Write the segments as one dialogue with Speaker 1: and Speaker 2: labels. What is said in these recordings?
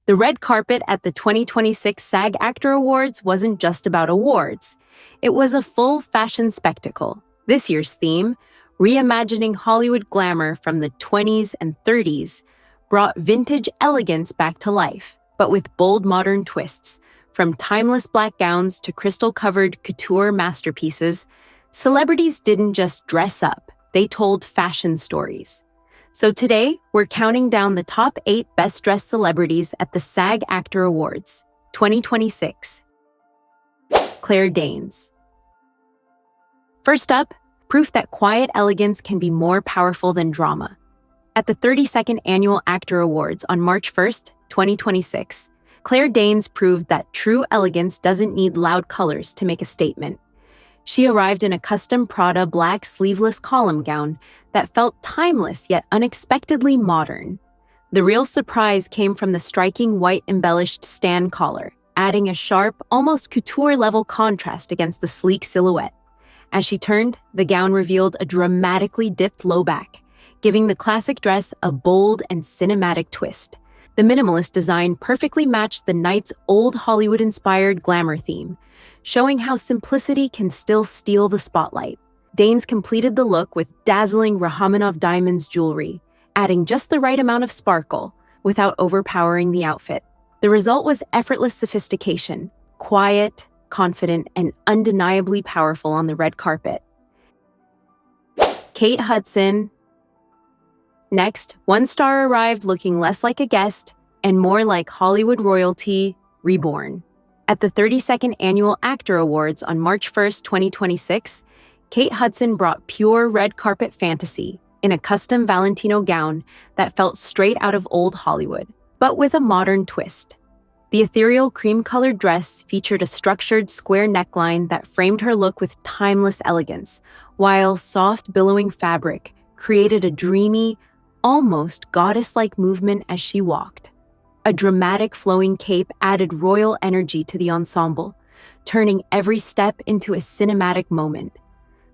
Speaker 1: The red carpet at the 2026 SAG Actor Awards wasn't just about awards. It was a full fashion spectacle. This year's theme, reimagining Hollywood glamour from the 20s and 30s, brought vintage elegance back to life, but with bold modern twists. From timeless black gowns to crystal-covered couture masterpieces, celebrities didn't just dress up, they told fashion stories. So today, we're counting down the top 8 best-dressed celebrities at the SAG Actor Awards 2026. Claire Danes. First up, proof that quiet elegance can be more powerful than drama. At the 32nd Annual Actor Awards on March 1st, 2026, Claire Danes proved that true elegance doesn't need loud colors to make a statement. She arrived in a custom Prada black sleeveless column gown that felt timeless yet unexpectedly modern. The real surprise came from the striking white embellished stand collar, adding a sharp, almost couture-level contrast against the sleek silhouette. As she turned, the gown revealed a dramatically dipped low back, giving the classic dress a bold and cinematic twist. The minimalist design perfectly matched the night's old Hollywood-inspired glamour theme, showing how simplicity can still steal the spotlight. Danes completed the look with dazzling Rachmaninoff diamonds jewelry, adding just the right amount of sparkle without overpowering the outfit. The result was effortless sophistication, quiet, confident, and undeniably powerful on the red carpet. Kate Hudson. Next, one star arrived looking less like a guest and more like Hollywood royalty reborn. At the 32nd Annual Actor Awards on March 1st, 2026, Kate Hudson brought pure red carpet fantasy in a custom Valentino gown that felt straight out of old Hollywood, but with a modern twist. The ethereal cream-colored dress featured a structured square neckline that framed her look with timeless elegance, while soft, billowing fabric created a dreamy, almost goddess-like movement as she walked. A dramatic flowing cape added royal energy to the ensemble, turning every step into a cinematic moment.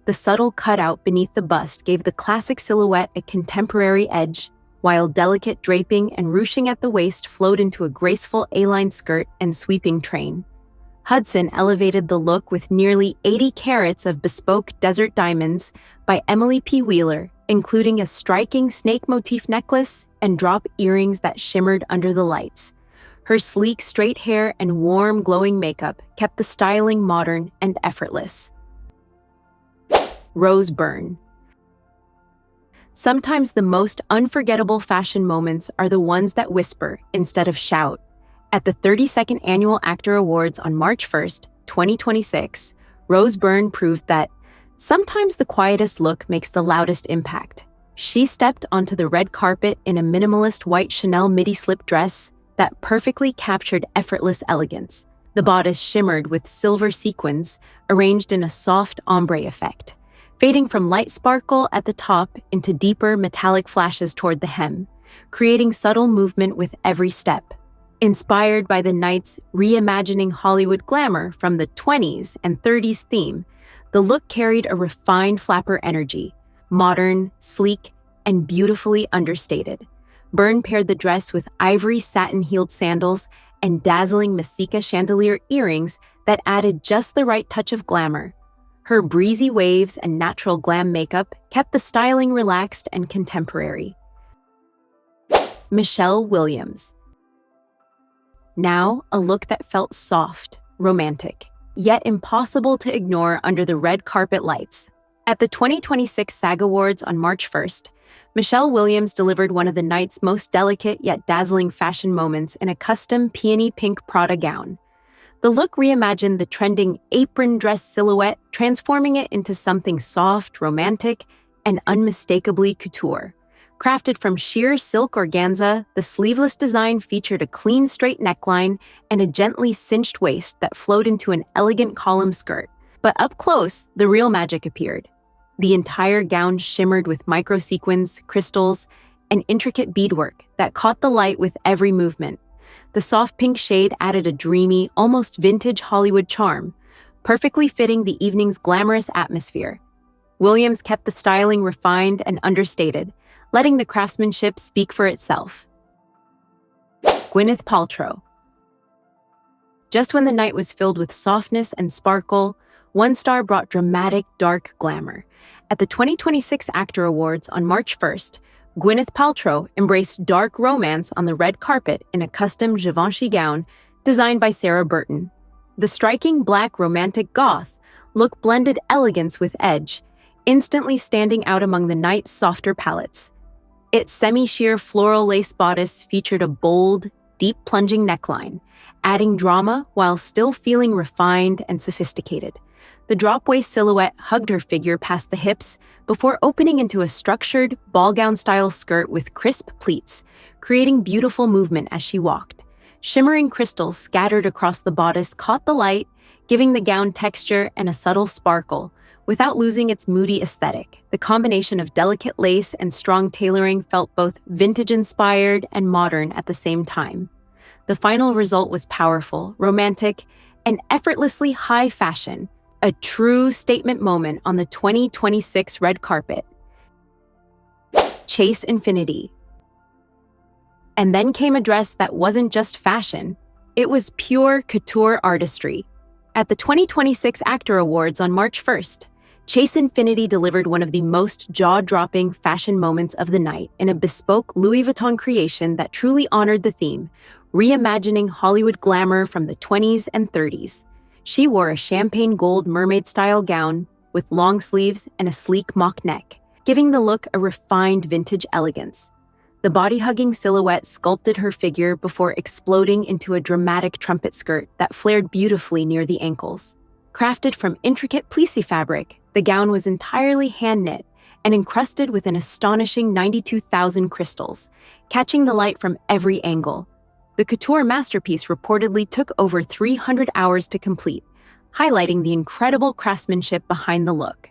Speaker 1: The subtle cutout beneath the bust gave the classic silhouette a contemporary edge, while delicate draping and ruching at the waist flowed into a graceful A-line skirt and sweeping train. Hudson elevated the look with nearly 80 carats of bespoke desert diamonds by Emily P. Wheeler, including a striking snake motif necklace and drop earrings that shimmered under the lights. Her sleek, straight hair and warm, glowing makeup kept the styling modern and effortless. Rose Byrne. Sometimes the most unforgettable fashion moments are the ones that whisper instead of shout. At the 32nd Annual Actor Awards on March 1st, 2026, Rose Byrne proved that sometimes the quietest look makes the loudest impact. She stepped onto the red carpet in a minimalist white Chanel midi-slip dress that perfectly captured effortless elegance. The bodice shimmered with silver sequins arranged in a soft ombre effect, fading from light sparkle at the top into deeper metallic flashes toward the hem, creating subtle movement with every step. Inspired by the night's reimagining Hollywood glamour from the 20s and 30s theme, the look carried a refined flapper energy, modern, sleek, and beautifully understated. Byrne paired the dress with ivory satin-heeled sandals and dazzling Messika chandelier earrings that added just the right touch of glamour. Her breezy waves and natural glam makeup kept the styling relaxed and contemporary. Michelle Williams. Now, a look that felt soft, romantic, yet impossible to ignore under the red carpet lights. At the 2026 SAG Awards on March 1st, Michelle Williams delivered one of the night's most delicate yet dazzling fashion moments in a custom peony pink Prada gown. The look reimagined the trending apron dress silhouette, transforming it into something soft, romantic, and unmistakably couture. Crafted from sheer silk organza, the sleeveless design featured a clean, straight neckline and a gently cinched waist that flowed into an elegant column skirt. But up close, the real magic appeared. The entire gown shimmered with micro-sequins, crystals, and intricate beadwork that caught the light with every movement. The soft pink shade added a dreamy, almost vintage Hollywood charm, perfectly fitting the evening's glamorous atmosphere. Williams kept the styling refined and understated, letting the craftsmanship speak for itself. Gwyneth Paltrow. Just when the night was filled with softness and sparkle, one star brought dramatic, dark glamour. At the 2026 Actor Awards on March 1st, Gwyneth Paltrow embraced dark romance on the red carpet in a custom Givenchy gown designed by Sarah Byrne. The striking black romantic goth look blended elegance with edge, instantly standing out among the night's softer palettes. Its semi-sheer floral lace bodice featured a bold, deep plunging neckline, adding drama while still feeling refined and sophisticated. The drop-waist silhouette hugged her figure past the hips before opening into a structured, ball-gown-style skirt with crisp pleats, creating beautiful movement as she walked. Shimmering crystals scattered across the bodice caught the light, giving the gown texture and a subtle sparkle, without losing its moody aesthetic. The combination of delicate lace and strong tailoring felt both vintage-inspired and modern at the same time. The final result was powerful, romantic, and effortlessly high fashion, a true statement moment on the 2026 red carpet. Chase Infinity. And then came a dress that wasn't just fashion, it was pure couture artistry. At the 2026 Actor Awards on March 1st, Chase Infinity delivered one of the most jaw-dropping fashion moments of the night in a bespoke Louis Vuitton creation that truly honored the theme, reimagining Hollywood glamour from the 20s and 30s. She wore a champagne gold mermaid-style gown with long sleeves and a sleek mock neck, giving the look a refined vintage elegance. The body-hugging silhouette sculpted her figure before exploding into a dramatic trumpet skirt that flared beautifully near the ankles. Crafted from intricate plissé fabric, the gown was entirely hand-knit and encrusted with an astonishing 92,000 crystals, catching the light from every angle. The couture masterpiece reportedly took over 300 hours to complete, highlighting the incredible craftsmanship behind the look.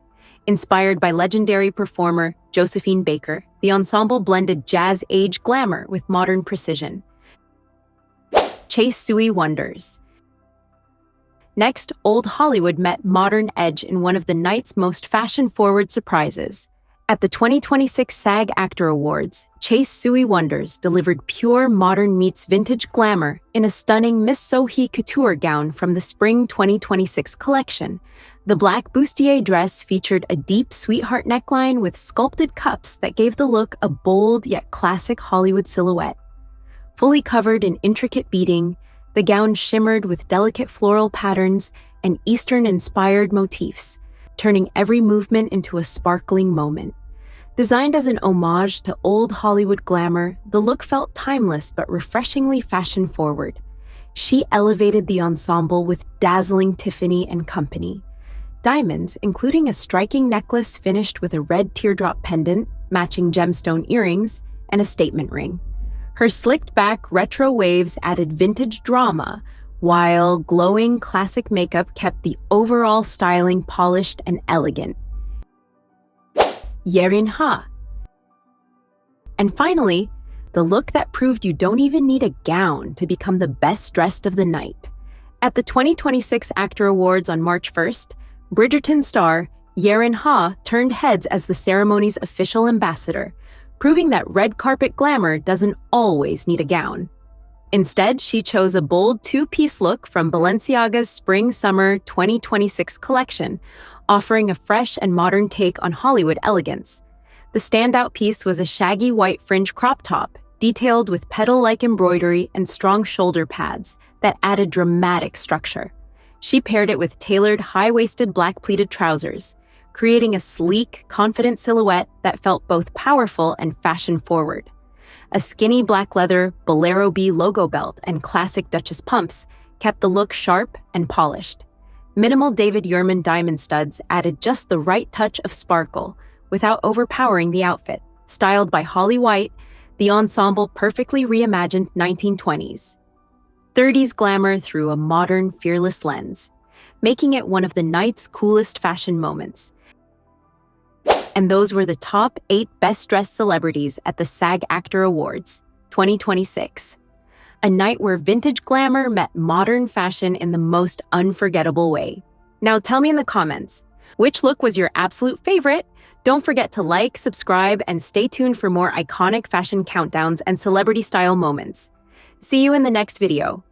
Speaker 1: Inspired by legendary performer Josephine Baker, the ensemble blended jazz-age glamour with modern precision. Chase Sui Wonders. Next, Old Hollywood met modern edge in one of the night's most fashion-forward surprises. At the 2026 SAG Actor Awards, Chase Sui Wonders delivered pure modern meets vintage glamour in a stunning Miss Sohee couture gown from the Spring 2026 collection. The black bustier dress featured a deep sweetheart neckline with sculpted cups that gave the look a bold yet classic Hollywood silhouette. Fully covered in intricate beading, the gown shimmered with delicate floral patterns and Eastern-inspired motifs, turning every movement into a sparkling moment. Designed as an homage to old Hollywood glamour, the look felt timeless but refreshingly fashion-forward. She elevated the ensemble with dazzling Tiffany and Company diamonds, including a striking necklace finished with a red teardrop pendant, matching gemstone earrings, and a statement ring. Her slicked-back retro waves added vintage drama, while glowing classic makeup kept the overall styling polished and elegant. Yarinha. And finally, the look that proved you don't even need a gown to become the best dressed of the night. At the 2026 Actor Awards on March 1st, Bridgerton star Yarinha turned heads as the ceremony's official ambassador, proving that red carpet glamour doesn't always need a gown. Instead, she chose a bold two-piece look from Balenciaga's Spring-Summer 2026 collection, offering a fresh and modern take on Hollywood elegance. The standout piece was a shaggy white fringe crop top, detailed with petal-like embroidery and strong shoulder pads that added dramatic structure. She paired it with tailored high-waisted black pleated trousers, creating a sleek, confident silhouette that felt both powerful and fashion-forward. A skinny black leather Bolero B logo belt and classic Duchess pumps kept the look sharp and polished. Minimal David Yurman diamond studs added just the right touch of sparkle without overpowering the outfit. Styled by Holly White, the ensemble perfectly reimagined 1920s 30s glamour through a modern, fearless lens, making it one of the night's coolest fashion moments. And those were the top 8 best-dressed celebrities at the SAG Actor Awards 2026. A night where vintage glamour met modern fashion in the most unforgettable way. Now tell me in the comments, which look was your absolute favorite? Don't forget to like, subscribe, and stay tuned for more iconic fashion countdowns and celebrity-style moments. See you in the next video.